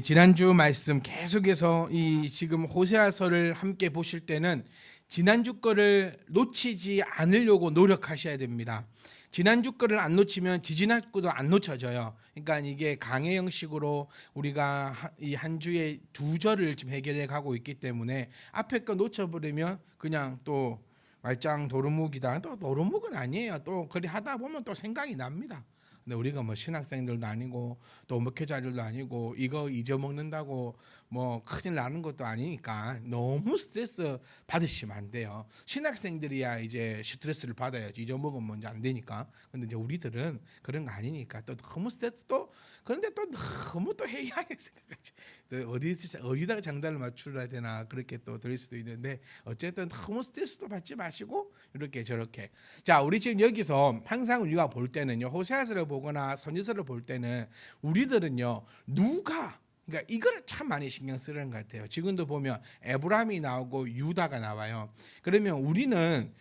지난주 말씀 계속해서 이 지금 호세아서를 함께 보실 때는 지난주 거를 놓치지 않으려고 노력하셔야 됩니다. 지난주 거를 안 놓치면 지지난 거도 안 놓쳐져요. 그러니까 이게 강의 형식으로 우리가 이 한 주에 두 절을 지금 해결해 가고 있기 때문에 앞에 거 놓쳐버리면 그냥 또 말짱 도루묵이다. 또 도루묵은 아니에요. 또 그리 하다 보면 또 생각이 납니다. 근데 우리가 뭐 신학생들도 아니고 또 목회자들도 아니고 이거 잊어먹는다고 뭐 큰일 나는 것도 아니니까 너무 스트레스 받으시면 안 돼요. 신학생들이야 이제 스트레스를 받아야지, 잊어먹으면 먼저 안 되니까. 근데 이제 우리들은 그런 거 아니니까 또 너무 스트레스, 또 그런데 또 너무 또 해이하게 생각하지. 또 어디다가 장단을 맞추려야 되나 그렇게 또 들을 수도 있는데, 어쨌든 너무 스트레스도 받지 마시고 이렇게 저렇게. 자, 우리 지금 여기서 항상 우리가 볼 때는요, 호세아서를 보거나 선지서를 볼 때는 우리들은요, 누가, 그러니까 이걸 참 많이 신경 쓰는 것 같아요. 지금도 보면 에브라임이 나오고 유다가 나와요. 그러면 우리는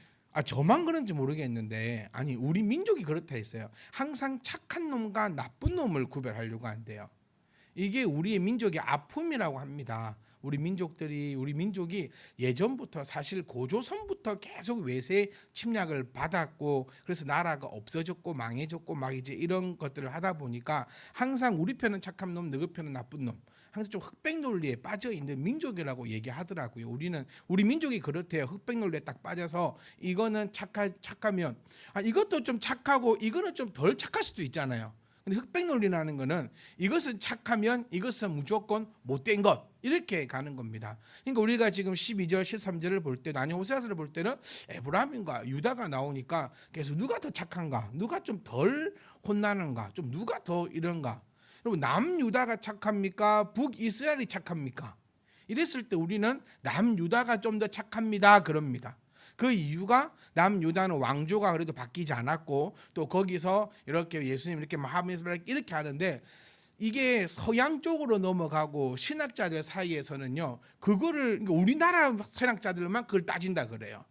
저만 그런지 모르겠는데, 아니 우리 민족이 그렇다 했어요. 항상 착한 놈과 나쁜 놈을 구별하려고 한대요. 이게 우리의 민족의 아픔이라고 합니다. 우리 민족이 예전부터 사실 고조선부터 계속 외세 침략을 받았고, 그래서 나라가 없어졌고 망해졌고 막 이제 이런 것들을 하다 보니까 항상 우리 편은 착한 놈, 너희 편은 나쁜 놈, 항상 좀 흑백 논리에 빠져 있는 민족이라고 얘기하더라고요. 우리 민족이 그렇대요. 흑백 논리에 딱 빠져서 이거는 착하면 이것도 좀 착하고 이거는 좀 덜 착할 수도 있잖아요. 근데 흑백 논리라는 거는 이것은 착하면 이것은 무조건 못된 것, 이렇게 가는 겁니다. 그러니까 우리가 지금 12절 13절을 볼 때, 아니 호세아서를 볼 때는 에브라임과 유다가 나오니까 계속 누가 더 착한가, 누가 좀 덜 혼나는가, 좀 누가 더 이런가. 여러분, 남유다가 착합니까, 북이스라엘이 착합니까? 이랬을 때 우리는 남유다가 좀 더 착합니다 그럽니다. 그 이유가 남유다는 왕조가 그래도 바뀌지 않았고, 또 거기서 이렇게 예수님 이렇게 하면서 이렇게 하는데, 이게 서양 쪽으로 넘어가고 신학자들 사이에서는요, 그거를 우리나라 신학자들만 그걸 따진다 그래요.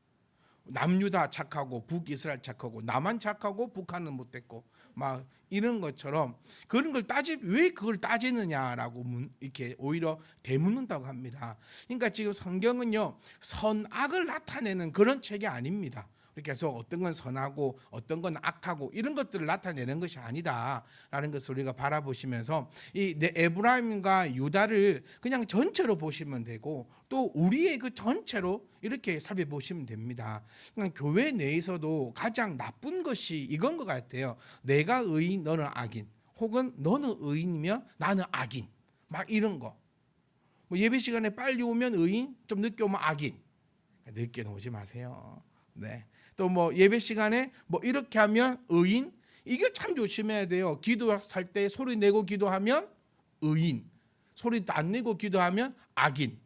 남유다 착하고 북이스라엘 착하고 남한 착하고 북한은 못됐고 막 이런 것처럼, 그런 걸 왜 그걸 따지느냐라고 이렇게 오히려 되묻는다고 합니다. 그러니까 지금 성경은요, 선악을 나타내는 그런 책이 아닙니다. 그래서 어떤 건 선하고 어떤 건 악하고 이런 것들을 나타내는 것이 아니다라는 것을 우리가 바라보시면서, 이 에브라임과 유다를 그냥 전체로 보시면 되고, 또 우리의 그 전체로 이렇게 살펴보시면 됩니다. 그러니까 교회 내에서도 가장 나쁜 것이 이건 것 같아요. 내가 의인 너는 악인, 혹은 너는 의인이며 나는 악인, 막 이런 거. 뭐 예배 시간에 빨리 오면 의인, 좀 늦게 오면 악인. 늦게는 오지 마세요. 네. 또 뭐 예배 시간에 뭐 이렇게 하면 의인, 이게 참 조심해야 돼요. 기도할 때 소리 내고 기도하면 의인, 소리 안 내고 기도하면 악인.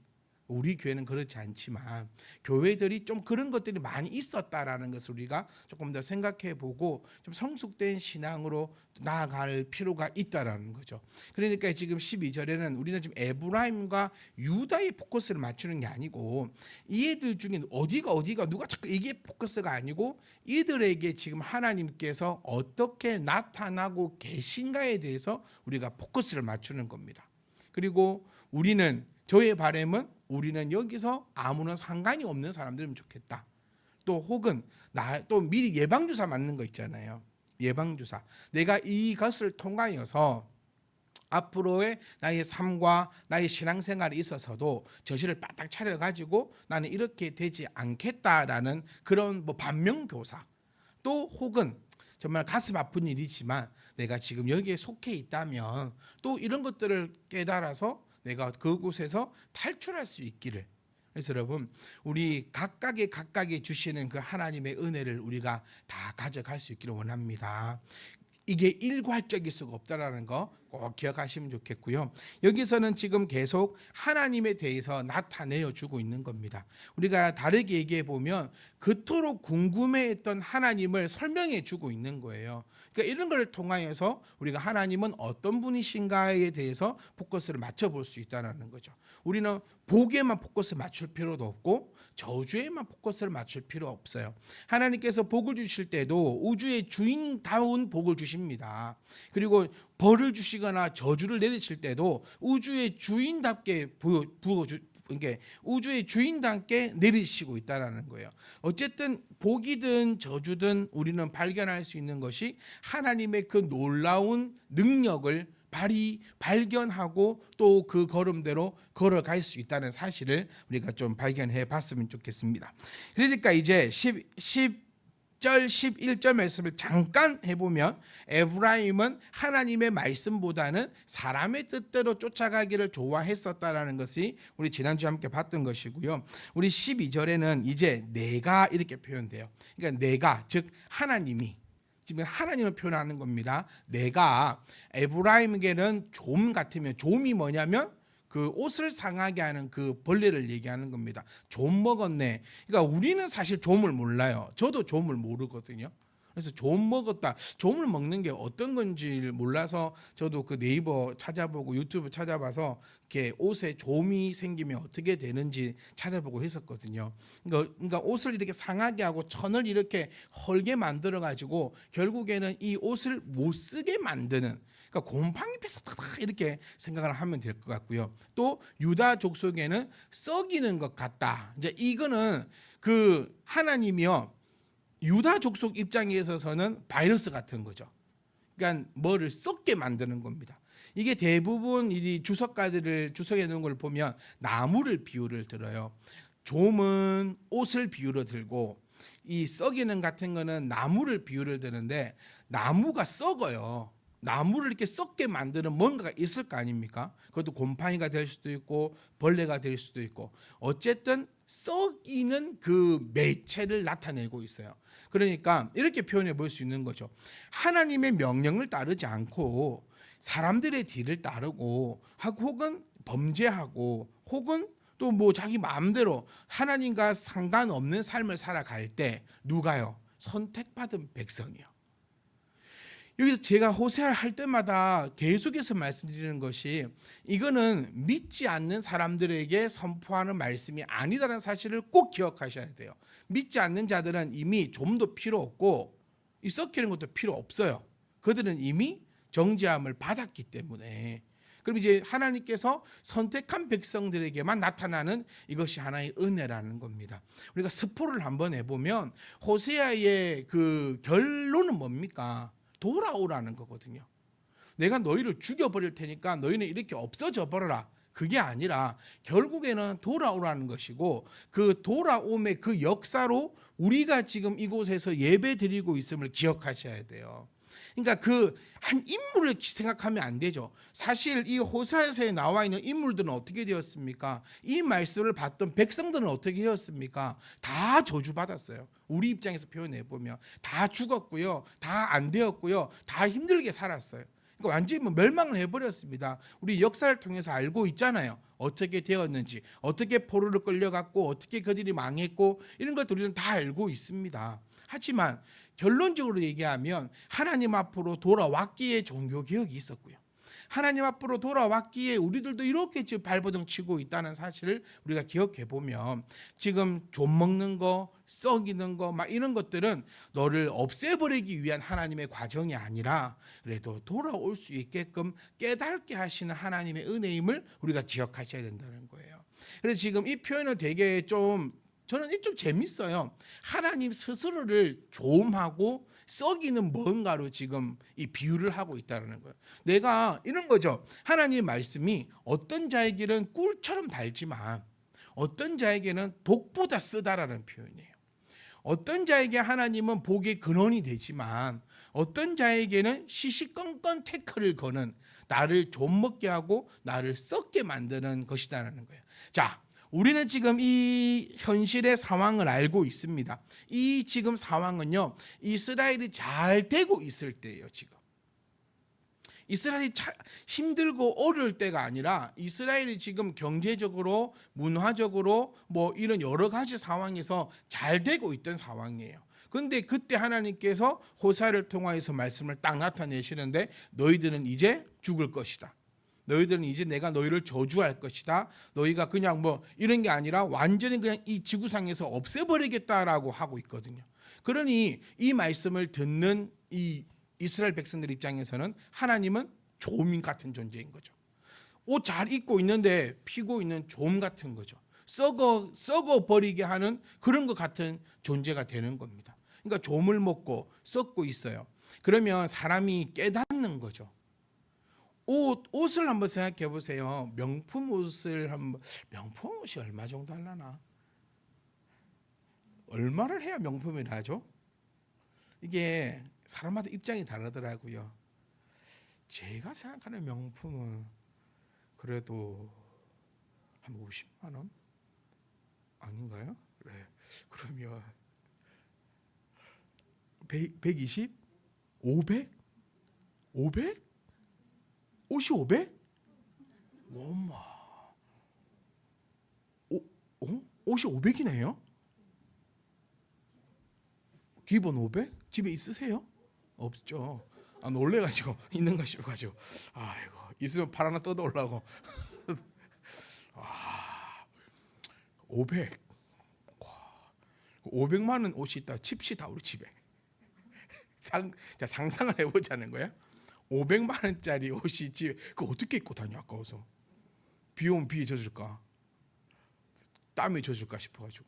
우리 교회는 그렇지 않지만 교회들이 좀 그런 것들이 많이 있었다라는 것을 우리가 조금 더 생각해보고 좀 성숙된 신앙으로 나아갈 필요가 있다라는 거죠. 그러니까 지금 12절에는 우리는 지금 에브라임과 유다의 포커스를 맞추는 게 아니고, 이애들 중에 어디가 누가 자꾸 이게 포커스가 아니고, 이들에게 지금 하나님께서 어떻게 나타나고 계신가에 대해서 우리가 포커스를 맞추는 겁니다. 그리고 저의 바람은 우리는 여기서 아무런 상관이 없는 사람들이면 좋겠다. 또 혹은 또 미리 예방주사 맞는 거 있잖아요. 예방주사. 내가 이것을 통하여서 앞으로의 나의 삶과 나의 신앙생활에 있어서도 정신을 바짝 차려가지고 나는 이렇게 되지 않겠다라는 그런 반면교사. 또 혹은 정말 가슴 아픈 일이지만 내가 지금 여기에 속해 있다면 또 이런 것들을 깨달아서 내가 그곳에서 탈출할 수 있기를. 그래서 여러분, 우리 각각의 주시는 그 하나님의 은혜를 우리가 다 가져갈 수 있기를 원합니다. 이게 일괄적일 수가 없다라는 거 꼭 기억하시면 좋겠고요. 여기서는 지금 계속 하나님에 대해서 나타내어 주고 있는 겁니다. 우리가 다르게 얘기해 보면 그토록 궁금해했던 하나님을 설명해 주고 있는 거예요. 그러니까 이런 걸 통하여서 우리가 하나님은 어떤 분이신가에 대해서 포커스를 맞춰볼 수 있다는 거죠. 우리는 복에만 포커스 맞출 필요도 없고 저주에만 포커스를 맞출 필요 없어요. 하나님께서 복을 주실 때도 우주의 주인다운 복을 주십니다. 그리고 벌을 주시거나 저주를 내리실 때도 우주의 주인답게 이게 우주의 주인답게 내리시고 있다라는 거예요. 어쨌든 복이든 저주든 우리는 발견할 수 있는 것이 하나님의 그 놀라운 능력을 발견하고 또 그 걸음대로 걸어갈 수 있다는 사실을 우리가 좀 발견해 봤으면 좋겠습니다. 그러니까 이제 10절 11절 말씀을 잠깐 해보면 에브라임은 하나님의 말씀보다는 사람의 뜻대로 쫓아가기를 좋아했었다라는 것이 우리 지난주에 함께 봤던 것이고요. 우리 12절에는 이제 내가 이렇게 표현돼요. 그러니까 내가, 즉 하나님이, 지금 하나님을 표현하는 겁니다. 내가 에브라임에게는 좀 같으면, 좀이 뭐냐면 그 옷을 상하게 하는 그 벌레를 얘기하는 겁니다. 좀 먹었네. 그러니까 우리는 사실 좀을 몰라요. 저도 좀을 모르거든요. 그래서 좀 먹었다. 좀을 먹는 게 어떤 건지 몰라서 저도 그 네이버 찾아보고 유튜브 찾아봐서 이렇게 옷에 좀이 생기면 어떻게 되는지 찾아보고 했었거든요. 그러니까 옷을 이렇게 상하게 하고 천을 이렇게 헐게 만들어 가지고 결국에는 이 옷을 못 쓰게 만드는, 그러니까 곰팡이 패스다 이렇게 생각을 하면 될 것 같고요. 또 유다 족속에는 썩이는 것 같다. 이제 이거는 그 하나님이요, 유다 족속 입장에 있어서는 바이러스 같은 거죠. 그러니까 뭐를 썩게 만드는 겁니다. 이게 대부분 이 주석해 놓은 걸 보면 나무를 비유를 들어요. 좀은 옷을 비유로 들고 이 썩이는 같은 거는 나무를 비유를 드는데, 나무가 썩어요. 나무를 이렇게 썩게 만드는 뭔가가 있을 거 아닙니까? 그것도 곰팡이가 될 수도 있고 벌레가 될 수도 있고, 어쨌든 썩이는 그 매체를 나타내고 있어요. 그러니까 이렇게 표현해 볼 수 있는 거죠. 하나님의 명령을 따르지 않고 사람들의 뒤를 따르고 혹은 범죄하고 혹은 또 뭐 자기 마음대로 하나님과 상관없는 삶을 살아갈 때 누가요? 선택받은 백성이요. 여기서 제가 호세아 할 때마다 계속해서 말씀드리는 것이, 이거는 믿지 않는 사람들에게 선포하는 말씀이 아니다라는 사실을 꼭 기억하셔야 돼요. 믿지 않는 자들은 이미 좀도 필요 없고 이 썩히는 것도 필요 없어요. 그들은 이미 정죄함을 받았기 때문에. 그럼 이제 하나님께서 선택한 백성들에게만 나타나는 이것이 하나의 은혜라는 겁니다. 우리가 스포를 한번 해보면 호세아의 그 결론은 뭡니까? 돌아오라는 거거든요. 내가 너희를 죽여버릴 테니까 너희는 이렇게 없어져 버려라. 그게 아니라 결국에는 돌아오라는 것이고, 그 돌아옴의 그 역사로 우리가 지금 이곳에서 예배 드리고 있음을 기억하셔야 돼요. 그러니까 그 한 인물을 생각하면 안 되죠. 사실 이 호세아서에 나와 있는 인물들은 어떻게 되었습니까? 이 말씀을 받던 백성들은 어떻게 되었습니까? 다 저주받았어요. 우리 입장에서 표현해 보면 다 죽었고요, 다 안 되었고요, 다 힘들게 살았어요. 그러니까 완전히 멸망을 해버렸습니다. 우리 역사를 통해서 알고 있잖아요. 어떻게 되었는지, 어떻게 포로로 끌려갔고 어떻게 그들이 망했고, 이런 것들 우리는 다 알고 있습니다. 하지만 결론적으로 얘기하면 하나님 앞으로 돌아왔기에 종교개혁이 있었고요, 하나님 앞으로 돌아왔기에 우리들도 이렇게 지금 발버둥 치고 있다는 사실을 우리가 기억해 보면, 지금 좀 먹는 거, 썩이는 거 막 이런 것들은 너를 없애버리기 위한 하나님의 과정이 아니라 그래도 돌아올 수 있게끔 깨닫게 하시는 하나님의 은혜임을 우리가 기억하셔야 된다는 거예요. 그래서 지금 이 표현을 되게 저는 좀 재밌어요. 하나님 스스로를 조음하고 썩이는 뭔가로 지금 이 비유를 하고 있다는 거예요. 내가 이런 거죠. 하나님의 말씀이 어떤 자에게는 꿀처럼 달지만 어떤 자에게는 독보다 쓰다라는 표현이에요. 어떤 자에게 하나님은 복의 근원이 되지만 어떤 자에게는 시시건건 태클을 거는, 나를 좀 먹게 하고 나를 썩게 만드는 것이다라는 거예요. 자, 우리는 지금 이 현실의 상황을 알고 있습니다. 이 지금 상황은요, 이스라엘이 잘 되고 있을 때예요. 지금 이스라엘이 힘들고 어려울 때가 아니라 이스라엘이 지금 경제적으로, 문화적으로 뭐 이런 여러 가지 상황에서 잘 되고 있던 상황이에요. 그런데 그때 하나님께서 호세아를 통하여서 말씀을 딱 나타내시는데, 너희들은 이제 죽을 것이다. 너희들은 이제 내가 너희를 저주할 것이다. 너희가 그냥 뭐 이런 게 아니라 완전히 그냥 이 지구상에서 없애버리겠다라고 하고 있거든요. 그러니 이 말씀을 듣는 이 이스라엘 백성들 입장에서는 하나님은 조민 같은 존재인 거죠. 옷 잘 입고 있는데 피고 있는 좀 같은 거죠. 썩어 버리게 하는 그런 것 같은 존재가 되는 겁니다. 그러니까 좀을 먹고 썩고 있어요. 그러면 사람이 깨닫는 거죠. 옷을 한번 생각해 보세요. 명품 옷을 한번 명품 옷이 얼마 정도 하려나? 얼마를 해야 명품이라 하죠? 이게 사람마다 입장이 다르더라고요. 제가 생각하는 명품은 그래도 한 50만 원 아닌가요? 네. 그러면 120? 500? 500? 옷이 500? 엄마. 옷이 500이네요? 기본 500? 집에 있으세요? 없죠. 아, 놀래가지고 있는 거 싶어가지고 아이고 있으면 팔 하나 뜯어 올라고. 500. 500만 원 옷이 있다 칩시다 우리 집에. 상상을 해보자는 거야. 500만 원짜리 옷이 집에 그 어떻게 입고 다녀 아까워서. 비 오면 비에 젖을까 땀에 젖을까 싶어가지고.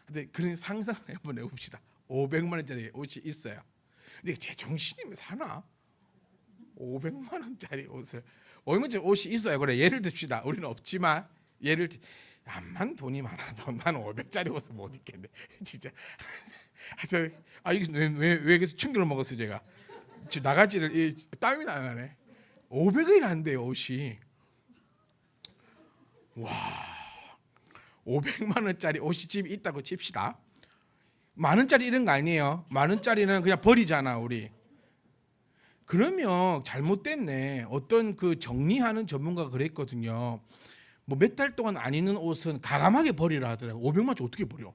근데 그런 상상을 한번 해봅시다. 500만 원짜리 옷이 있어요. 근데 제 정신이면 사나? 500만 원짜리 옷을 얼마짜리 옷이 있어요. 그래 예를 듭시다. 우리는 없지만 예를 암만 돈이 많아도 나는 500짜리 옷을 못 입겠네. 진짜. 이게 왜 계속 충격을 먹었어요 제가. 지금 나가지를 땀이 나네. 500원이란데요 옷이. 와, 500만 원짜리 옷이 집에 있다고 칩시다. 만 원짜리 이런 거 아니에요. 만 원짜리는 그냥 버리잖아 우리. 그러면 잘못됐네. 어떤 그 정리하는 전문가가 그랬거든요. 뭐 몇 달 동안 안 입는 옷은 가감하게 버리라 하더라고. 500만 원짜리 어떻게 버려?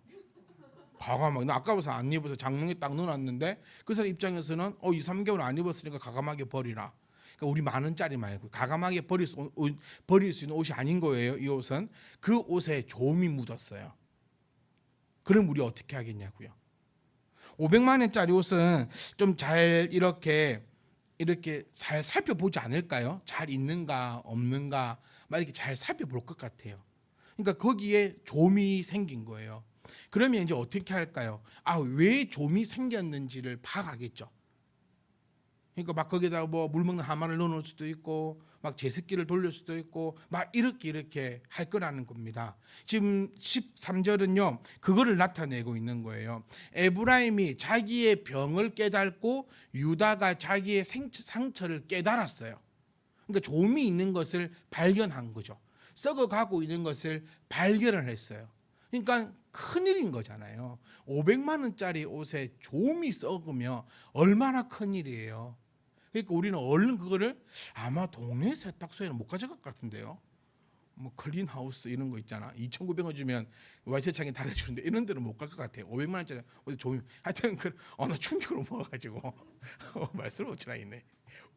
가감하게. 나 아까워서 안 입어서 장롱에 딱 넣어놨는데 그 사람 입장에서는 2, 3개월 안 입었으니까 가감하게 버리라. 그러니까 우리 만 원짜리 말고 가감하게 버릴 수 있는 옷이 아닌 거예요. 이 옷은 그 옷에 조음이 묻었어요. 그럼 우리 어떻게 하겠냐고요. 500만 원짜리 옷은 좀 잘 이렇게 잘 살펴보지 않을까요? 잘 있는가 없는가 막 이렇게 잘 살펴볼 것 같아요. 그러니까 거기에 좀이 생긴 거예요. 그러면 이제 어떻게 할까요? 왜 좀이 생겼는지를 파악하겠죠. 그러니까 막 거기다가 뭐 물 먹는 하마를 넣어놓을 수도 있고 막 제습기를 돌릴 수도 있고 막 이렇게 할 거라는 겁니다. 지금 13절은요 그거를 나타내고 있는 거예요. 에브라임이 자기의 병을 깨닫고 유다가 자기의 상처를 깨달았어요. 그러니까 좀이 있는 것을 발견한 거죠. 썩어가고 있는 것을 발견을 했어요. 그러니까 큰일인 거잖아요. 500만 원짜리 옷에 좀이 썩으면 얼마나 큰일이에요. 그러니까 우리는 얼른 그거를 아마 동네 세탁소에는 못 가져갈 것 같은데요. 뭐 클린하우스 이런 거 있잖아. 2,900원 주면 와이셔츠창에 달아주는데 이런 데는 못 갈 것 같아요. 500만 원짜리 어디 좀이 하여튼 나 충격으로 먹어가지고 말씀을 못 드리겠네.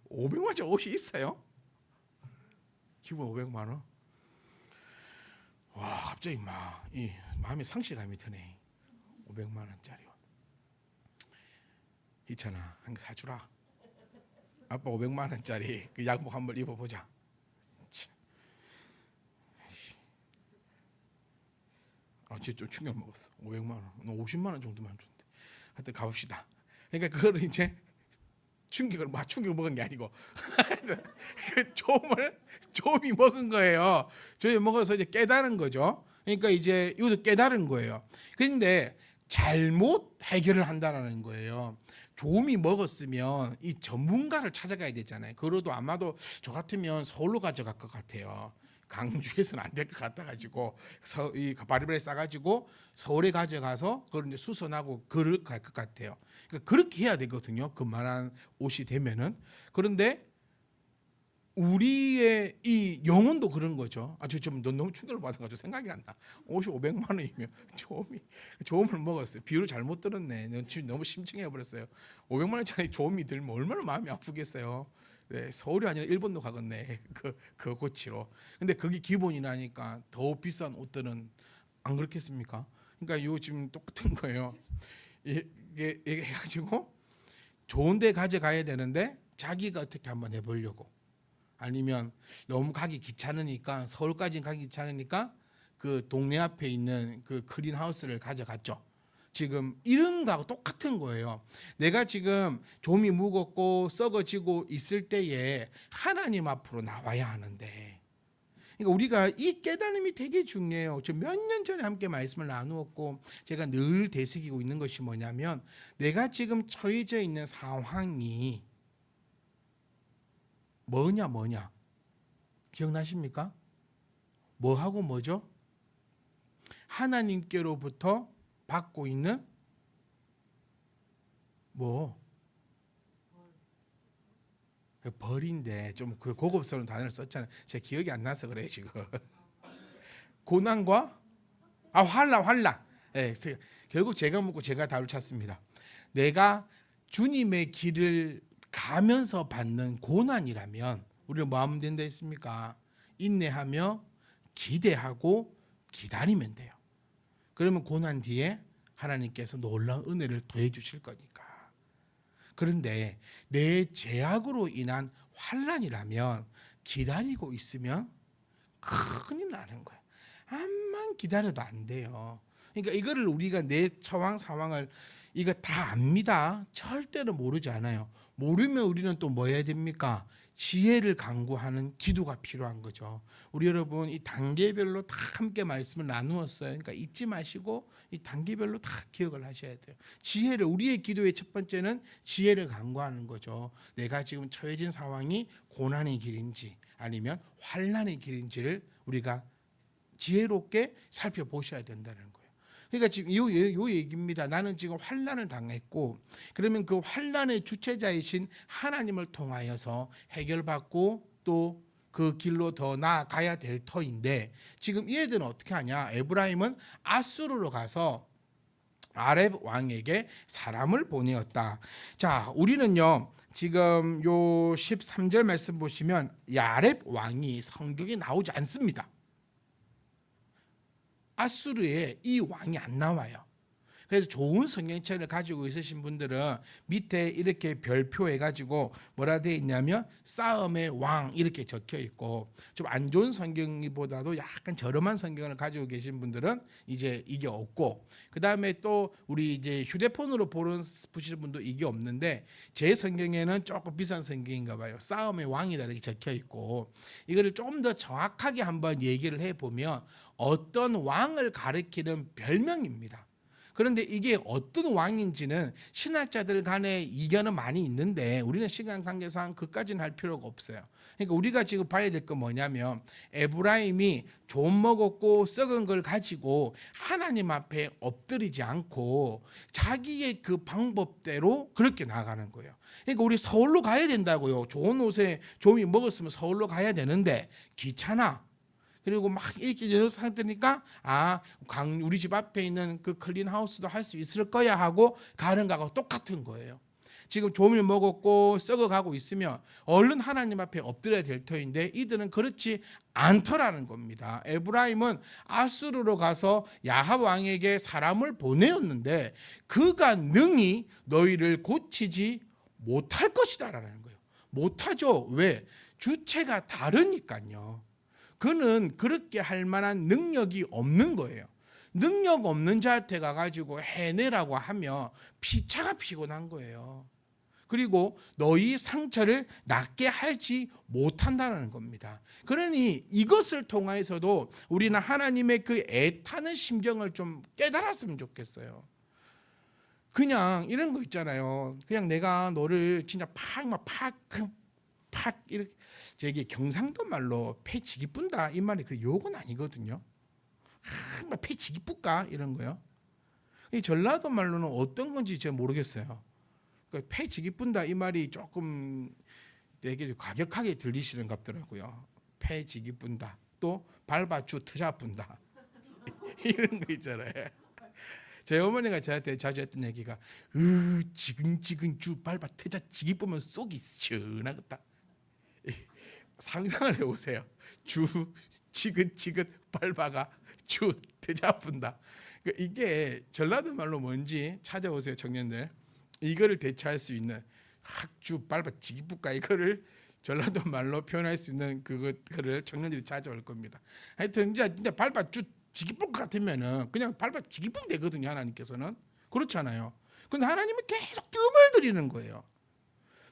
500만 원짜리 옷이 있어요? 기본 500만 원? 와 갑자기 막 이 마음에 상실감이 드네. 500만 원짜리 옷. 희찬아 한 개 사주라. 아빠 500만 원짜리 그 양복 한번 입어보자. 진짜 좀 충격 먹었어. 500만 원, 50만 원 정도만 준대. 하여튼 가봅시다. 그러니까 그거를 이제 충격을 먹은 게 아니고 그 좀이 먹은 거예요. 저희 먹어서 이제 깨달은 거죠. 그러니까 이제 이것도 깨달은 거예요. 그런데 잘못 해결을 한다는 거예요. 좀이 먹었으면 이 전문가를 찾아가야 되잖아요. 그래도 아마도 저 같으면 서울로 가져갈 것 같아요. 강주에서는 안 될 것 같아가지고 이 바리바리 싸가지고 서울에 가져가서 그걸 이제 수선하고 그럴 갈 것 같아요. 그러니까 그렇게 해야 되거든요. 그만한 옷이 되면은. 그런데 우리의 이 영혼도 그런 거죠. 좀 너무 충격을 받아가지고 생각이 안 나. 옷이 500만 원이면 조음을 먹었어요. 비유를 잘못 들었네. 너무 심층해 버렸어요. 500만 원짜리 조음이 들면 얼마나 마음이 아프겠어요. 네, 서울이 아니라 일본도 가겠네. 그 고치로. 근데 그게 기본이라니까 더 비싼 옷들은 안 그렇겠습니까? 그러니까 이거 지금 똑같은 거예요. 이게 해가지고 좋은 데 가져가야 되는데 자기가 어떻게 한번 해보려고. 아니면 너무 가기 귀찮으니까 서울까지 가기 귀찮으니까 그 동네 앞에 있는 그 클린 하우스를 가져갔죠. 지금 이런 거하고 똑같은 거예요. 내가 지금 좀이 무겁고 썩어지고 있을 때에 하나님 앞으로 나와야 하는데, 그러니까 우리가 이 깨달음이 되게 중요해요. 저 몇 년 전에 함께 말씀을 나누었고 제가 늘 되새기고 있는 것이 뭐냐면, 내가 지금 처해져 있는 상황이 뭐냐 기억나십니까? 뭐하고 뭐죠? 하나님께로부터 받고 있는 뭐 벌인데, 좀 그 고급스러운 단어를 썼잖아요. 제 기억이 안 나서 그래요 지금. 고난과 환난. 예, 결국 제가 묻고 제가 답을 찾습니다. 내가 주님의 길을 가면서 받는 고난이라면 우리는 뭐 하면 된다 했습니까? 인내하며 기대하고 기다리면 돼요. 그러면 고난 뒤에 하나님께서 놀라운 은혜를 더해 주실 거니까. 그런데 내 죄악으로 인한 환난이라면 기다리고 있으면 큰일 나는 거예요. 암만 기다려도 안 돼요. 그러니까 이거를 우리가 내 처한 상황을 이거 다 압니다. 절대로 모르지 않아요. 모르면 우리는 또 뭐 해야 됩니까? 지혜를 간구하는 기도가 필요한 거죠. 우리 여러분 이 단계별로 다 함께 말씀을 나누었어요. 그러니까 잊지 마시고 이 단계별로 다 기억을 하셔야 돼요. 지혜를, 우리의 기도의 첫 번째는 지혜를 간구하는 거죠. 내가 지금 처해진 상황이 고난의 길인지 아니면 환난의 길인지를 우리가 지혜롭게 살펴보셔야 된다는 거예요. 그러니까 지금 요 얘기입니다. 나는 지금 환난을 당했고, 그러면 그 환난의 주체자이신 하나님을 통하여서 해결받고 또 그 길로 더 나아가야 될 터인데, 지금 얘들은 어떻게 하냐? 에브라임은 아수르로 가서 아렙 왕에게 사람을 보내었다. 자, 우리는요 지금 요 13절 말씀 보시면 아렙 왕이 성경에 나오지 않습니다. 아수르에 이 왕이 안 나와요. 그래서 좋은 성경책을 가지고 있으신 분들은 밑에 이렇게 별표 해가지고 뭐라 되어 있냐면 싸움의 왕 이렇게 적혀 있고, 좀 안 좋은 성경보다도 약간 저렴한 성경을 가지고 계신 분들은 이제 이게 없고, 그 다음에 또 우리 이제 휴대폰으로 보시는 분도 이게 없는데, 제 성경에는 조금 비싼 성경인가 봐요. 싸움의 왕이다 이렇게 적혀 있고, 이거를 좀 더 정확하게 한번 얘기를 해보면 어떤 왕을 가리키는 별명입니다. 그런데 이게 어떤 왕인지는 신학자들 간에 이견은 많이 있는데 우리는 시간 관계상 그까지는 할 필요가 없어요. 그러니까 우리가 지금 봐야 될 건 뭐냐면, 에브라임이 좀 먹었고 썩은 걸 가지고 하나님 앞에 엎드리지 않고 자기의 그 방법대로 그렇게 나가는 거예요. 그러니까 우리 서울로 가야 된다고요. 좋은 옷에 좀이 먹었으면 서울로 가야 되는데 귀찮아. 그리고 막 이렇게 여러 상태니까 우리 집 앞에 있는 그 클린 하우스도 할 수 있을 거야 하고 가는 거하고 똑같은 거예요. 지금 조밀 먹었고 썩어가고 있으면 얼른 하나님 앞에 엎드려야 될 터인데 이들은 그렇지 않더라는 겁니다. 에브라임은 아수르로 가서 야합 왕에게 사람을 보내었는데 그가 능히 너희를 고치지 못할 것이다라는 거예요. 못하죠. 왜? 주체가 다르니까요. 그는 그렇게 할 만한 능력이 없는 거예요. 능력 없는 자한테 가가지고 해내라고 하면 피차가 피곤한 거예요. 그리고 너희 상처를 낫게 하지 못한다는 겁니다. 그러니 이것을 통해서도 우리는 하나님의 그 애타는 심정을 좀 깨달았으면 좋겠어요. 그냥 이런 거 있잖아요. 그냥 내가 너를 진짜 팍 이렇게, 저기 경상도 말로 패치기 뿐다 이 말이 그 욕은 아니거든요. 패치기 뿌까 이런 거요. 이 전라도 말로는 어떤 건지 제가 모르겠어요. 패치기 뿐다 이 말이 조금 되게 과격하게 들리시는 것 같더라고요. 패치기 뿐다, 또 밟아주 트자 뿐다 이런 거 있잖아요. 제 어머니가 저한테 자주 했던 얘기가 지근지근 주 밟아 트자 지기 보면 속이 시원하겠다. 상상을 해보세요. 주 지긋지긋 밟아가 주 트자푼다. 이게 전라도 말로 뭔지 찾아오세요, 청년들. 이거를 대체할 수 있는 학주 밟아 지기뿌까 이거를 전라도 말로 표현할 수 있는 그거를 청년들이 찾아올 겁니다. 하여튼 이제 밟아 지기 뿔 것 같으면은 그냥 밟아 지기 뿌면 되거든요. 하나님께서는 그렇잖아요. 근데 하나님은 계속 뜸을 들이는 거예요.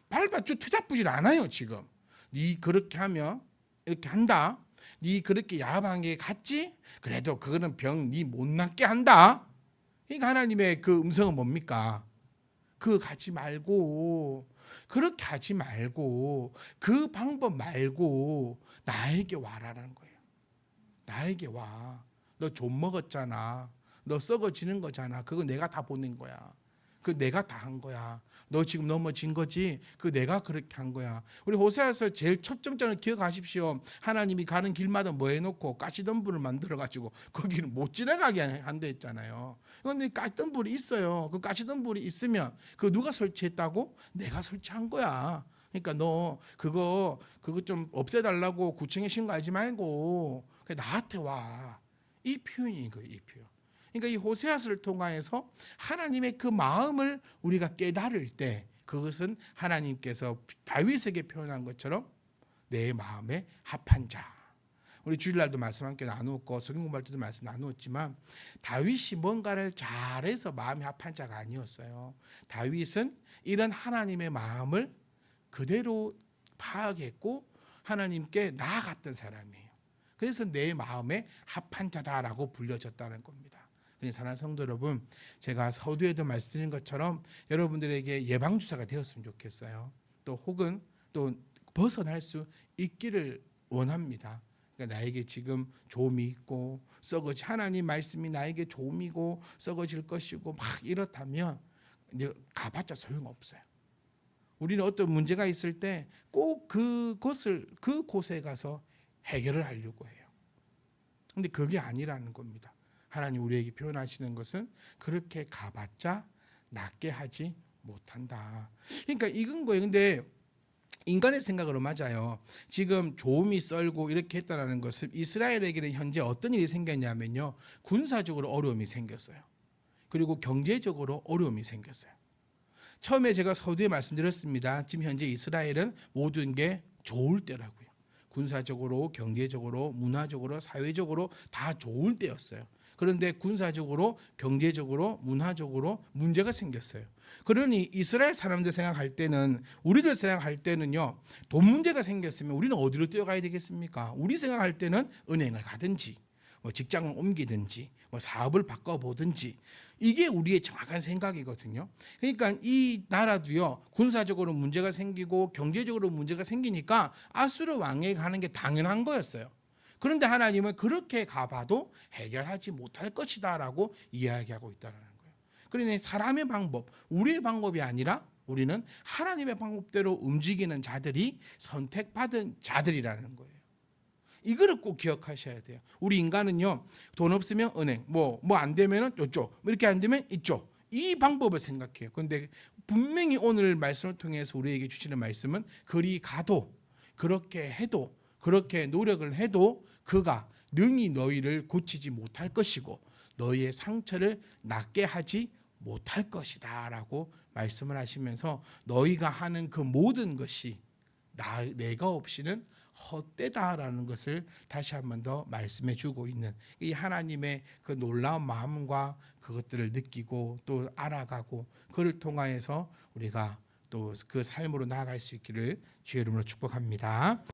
밟아 트잡부질 않아요. 지금 네 그렇게 하면 이렇게 한다. 네 그렇게 야합한 게 같지? 그래도 그거는 병 네 못 낫게 한다. 그러니까 하나님의 그 음성은 뭡니까? 그거 가지 말고 그렇게 하지 말고 그 방법 말고 나에게 와라라는 거예요. 나에게 와. 너 좀 먹었잖아. 너 썩어지는 거잖아. 그거 내가 다 보낸 거야. 그 내가 다 한 거야. 너 지금 넘어진 거지? 그 내가 그렇게 한 거야. 우리 호세아서 제일 첫 점자는 기억하십시오. 하나님이 가는 길마다 뭐 해놓고 가시덤불을 만들어가지고 거기는 못 지나가게 한다 했잖아요. 그런데 가시덤불이 있어요. 그 가시덤불이 있으면 그 누가 설치했다고? 내가 설치한 거야. 그러니까 너 그거 좀 없애달라고 구청에 신고하지 말고 나한테 와. 이 표현인 거예요. 이 표현. 그러니까 이 호세아서를 통하여서 하나님의 그 마음을 우리가 깨달을 때 그것은 하나님께서 다윗에게 표현한 것처럼 내 마음에 합한 자. 우리 주일날도 말씀 함께 나누었고 성경 공부할 때도 말씀 나누었지만 다윗이 뭔가를 잘해서 마음에 합한 자가 아니었어요. 다윗은 이런 하나님의 마음을 그대로 파악했고 하나님께 나아갔던 사람이에요. 그래서 내 마음에 합한 자다라고 불려졌다는 겁니다. 사랑하는 성도 여러분, 제가 서두에도 말씀드린 것처럼 여러분들에게 예방주사가 되었으면 좋겠어요. 또 혹은 또 벗어날 수 있기를 원합니다. 그러니까 나에게 지금 조음이 있고 하나님 말씀이 나에게 조음이고 썩어질 것이고 막 이렇다면 가봤자 소용없어요. 우리는 어떤 문제가 있을 때 꼭 그곳에 가서 해결을 하려고 해요. 근데 그게 아니라는 겁니다. 하나님 우리에게 표현하시는 것은 그렇게 가봤자 낫게 하지 못한다. 그러니까 이건 거예요. 근데 인간의 생각으로 맞아요. 지금 조음이 썰고 이렇게 했다는 것은 이스라엘에게는 현재 어떤 일이 생겼냐면요. 군사적으로 어려움이 생겼어요. 그리고 경제적으로 어려움이 생겼어요. 처음에 제가 서두에 말씀드렸습니다. 지금 현재 이스라엘은 모든 게 좋을 때라고요. 군사적으로, 경제적으로, 문화적으로, 사회적으로 다 좋을 때였어요. 그런데 군사적으로, 경제적으로, 문화적으로 문제가 생겼어요. 그러니 이스라엘 사람들 생각할 때는 우리들 생각할 때는요. 돈 문제가 생겼으면 우리는 어디로 뛰어가야 되겠습니까? 우리 생각할 때는 은행을 가든지 직장을 옮기든지 사업을 바꿔보든지 이게 우리의 정확한 생각이거든요. 그러니까 이 나라도요. 군사적으로 문제가 생기고 경제적으로 문제가 생기니까 아수르 왕에게 가는 게 당연한 거였어요. 그런데 하나님은 그렇게 가봐도 해결하지 못할 것이다라고 이야기하고 있다는 거예요. 그러니 사람의 방법, 우리의 방법이 아니라 우리는 하나님의 방법대로 움직이는 자들이 선택받은 자들이라는 거예요. 이거를 꼭 기억하셔야 돼요. 우리 인간은요, 돈 없으면 은행, 뭐 안 되면은 이쪽, 이렇게 안 되면 이쪽. 이 방법을 생각해요. 그런데 분명히 오늘 말씀을 통해서 우리에게 주시는 말씀은 그리 가도 그렇게 해도 그렇게 노력을 해도 그가 능히 너희를 고치지 못할 것이고 너희의 상처를 낫게 하지 못할 것이다라고 말씀을 하시면서 너희가 하는 그 모든 것이 내가 없이는 헛되다라는 것을 다시 한 번 더 말씀해 주고 있는 이 하나님의 그 놀라운 마음과 그것들을 느끼고 또 알아가고 그를 통하여서 우리가 또 그 삶으로 나아갈 수 있기를 주의 이름으로 축복합니다.